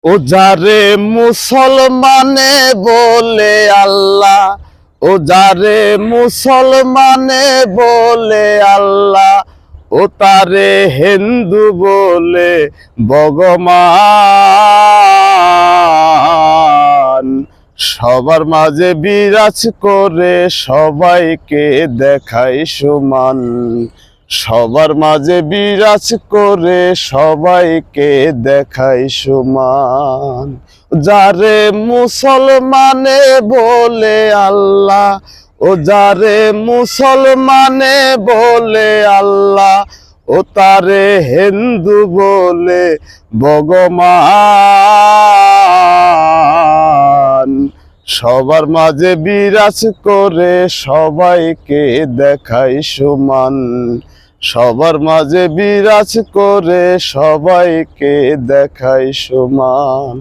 ও যারে মুসলমানে বলে আল্লাহ, ও যারে মুসলমানে বলে আল্লাহ, ও তারে হিন্দু বলে ভগবান। সবার মাঝে বিরাজ করে সবাইকে দেখাই সমান, সবার মাঝে বিরাজ করে সবাইকে দেখাই সমান। যারে মুসলমানে বলে আল্লাহ, ও যারে মুসলমানে বলে আল্লাহ, ও তারে হিন্দু বলে ভগবান। সবার মাঝে বিরাজ করে সবাইকে দেখাই সমান, সবার মাঝে বিরাজ করে সবাইকে দেখাই সমান।